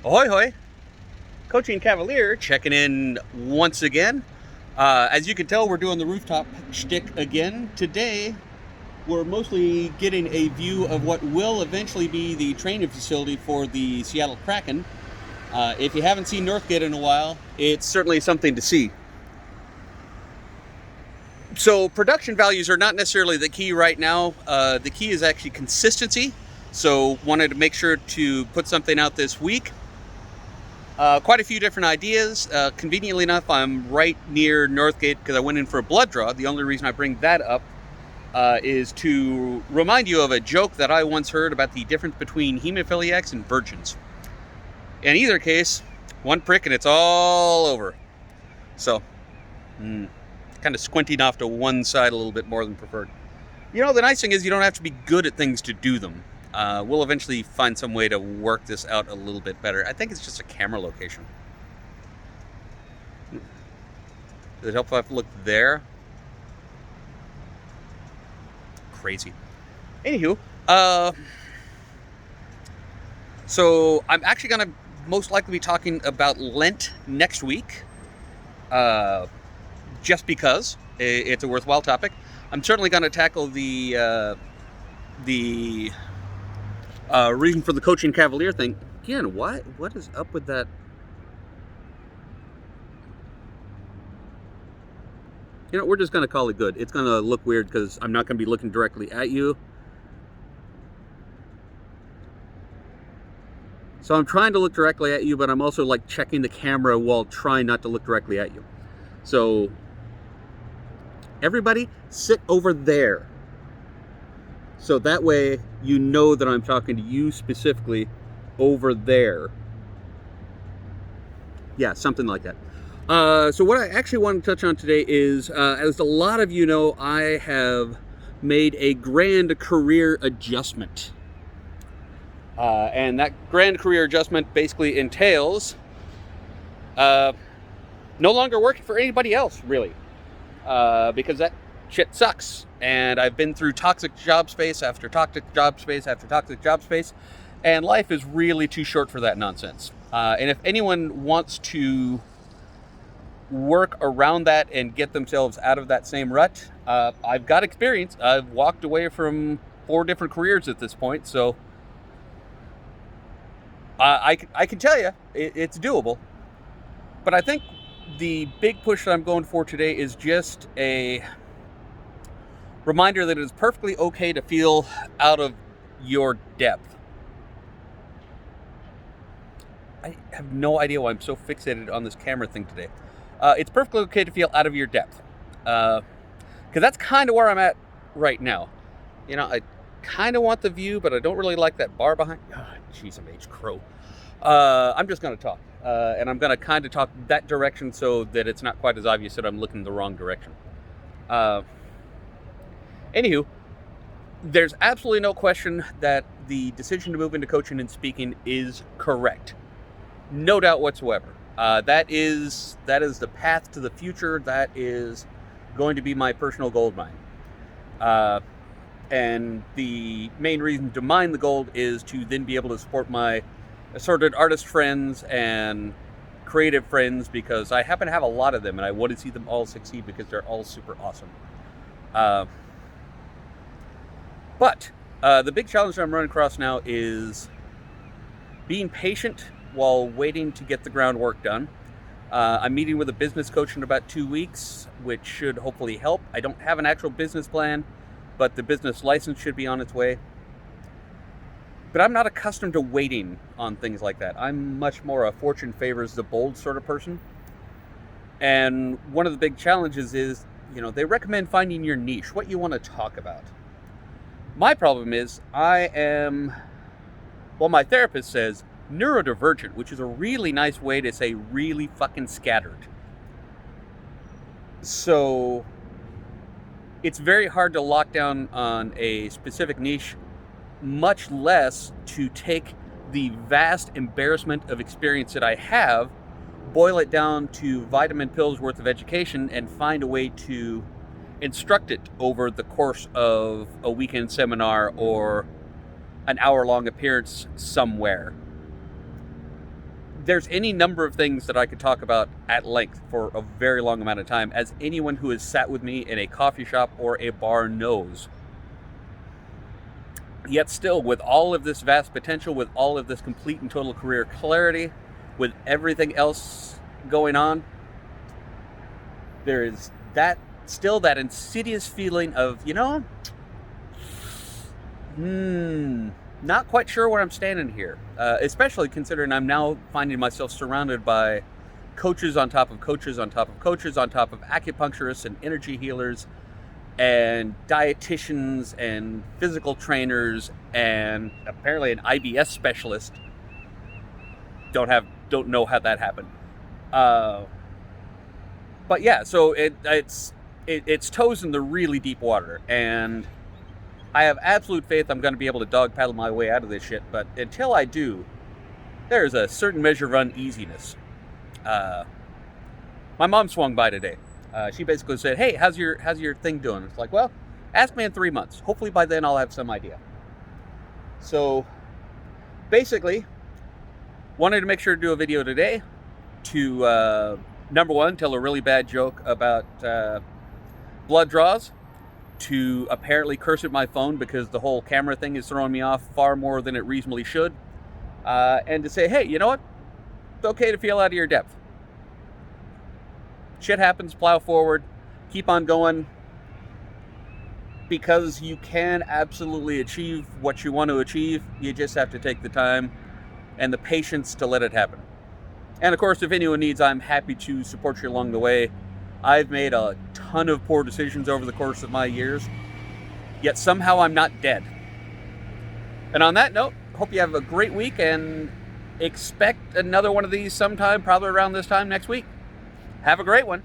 Ahoy hoy! Coaching Cavalier checking in once again. As you can tell, we're doing the rooftop shtick again. Today, we're mostly getting a view of what will eventually be the training facility for the Seattle Kraken. If you haven't seen Northgate in a while, it's certainly something to see. So production values are not necessarily the key right now. The key is actually consistency. So wanted to make sure to put something out this week. Quite a few different ideas. Conveniently enough, I'm right near Northgate because I went in for a blood draw. The only reason I bring that up is to remind you of a joke that I once heard about the difference between hemophiliacs and virgins. In either case, one prick and it's all over. So, kind of squinting off to one side a little bit more than preferred. You know, the nice thing is you don't have to be good at things to do them. We'll eventually find some way to work this out a little bit better. I think it's just a camera location. Does it help if I look there? Crazy. Anywho, so I'm actually going to most likely be talking about Lent next week. Just because it's a worthwhile topic. I'm certainly going to tackle the reason for the Coaching Cavalier thing. Again, what is up with that? You know, we're just going to call it good. It's going to look weird because I'm not going to be looking directly at you. So I'm trying to look directly at you, but I'm also like checking the camera while trying not to look directly at you. So everybody sit over there. So that way you know that I'm talking to you specifically over there. Yeah, something like that. So what I actually want to touch on today is, as a lot of you know, I have made a grand career adjustment. And that grand career adjustment basically entails no longer working for anybody else, really. Because that shit sucks. And I've been through toxic job space after toxic job space after toxic job space. And life is really too short for that nonsense. And if anyone wants to work around that and get themselves out of that same rut, I've got experience. I've walked away from 4 different careers at this point. So I can tell you it's doable. But I think the big push that I'm going for today is just a reminder that it is perfectly okay to feel out of your depth. I have no idea why I'm so fixated on this camera thing today. It's perfectly okay to feel out of your depth. Because that's kind of where I'm at right now. You know, I kind of want the view, but I don't really like that bar behind. Oh, jeez, I'm H. Crow. I'm just going to talk. And I'm going to kind of talk that direction so that it's not quite as obvious that I'm looking the wrong direction. Anywho, there's absolutely no question that the decision to move into coaching and speaking is correct. No doubt whatsoever. That is the path to the future. That is going to be my personal gold mine. And the main reason to mine the gold is to then be able to support my assorted artist friends and creative friends, because I happen to have a lot of them and I want to see them all succeed because they're all super awesome. But the big challenge that I'm running across now is being patient while waiting to get the groundwork done. I'm meeting with a business coach in about 2 weeks, which should hopefully help. I don't have an actual business plan, but the business license should be on its way. But I'm not accustomed to waiting on things like that. I'm much more a fortune favors the bold sort of person. And one of the big challenges is, you know, they recommend finding your niche, what you want to talk about. My problem is my therapist says neurodivergent, which is a really nice way to say really fucking scattered. So it's very hard to lock down on a specific niche, much less to take the vast embarrassment of experience that I have, boil it down to vitamin pills worth of education, and find a way to instruct it over the course of a weekend seminar or an hour-long appearance somewhere. there's any number of things that I could talk about at length for a very long amount of time, as anyone who has sat with me in a coffee shop or a bar knows. Yet still, with all of this vast potential, with all of this complete and total career clarity, with everything else going on, there is that still that insidious feeling of, not quite sure where I'm standing here, especially considering I'm now finding myself surrounded by coaches on top of coaches on top of coaches on top of acupuncturists and energy healers and dietitians and physical trainers and apparently an IBS specialist. Don't know how that happened. But yeah, so it's toes in the really deep water, and I have absolute faith I'm going to be able to dog paddle my way out of this shit. But until I do, there's a certain measure of uneasiness. My mom swung by today. She basically said, "Hey, how's your thing doing?" It's like, well, ask me in 3 months. Hopefully by then I'll have some idea. So basically, wanted to make sure to do a video today to number one, tell a really bad joke about blood draws, to apparently curse at my phone because the whole camera thing is throwing me off far more than it reasonably should, and to say, hey, you know what? It's okay to feel out of your depth. Shit happens, plow forward, keep on going, because you can absolutely achieve what you want to achieve. You just have to take the time and the patience to let it happen. And of course, if anyone needs, I'm happy to support you along the way. I've made a ton of poor decisions over the course of my years, yet somehow I'm not dead. And on that note, hope you have a great week and expect another one of these sometime, probably around this time next week. Have a great one.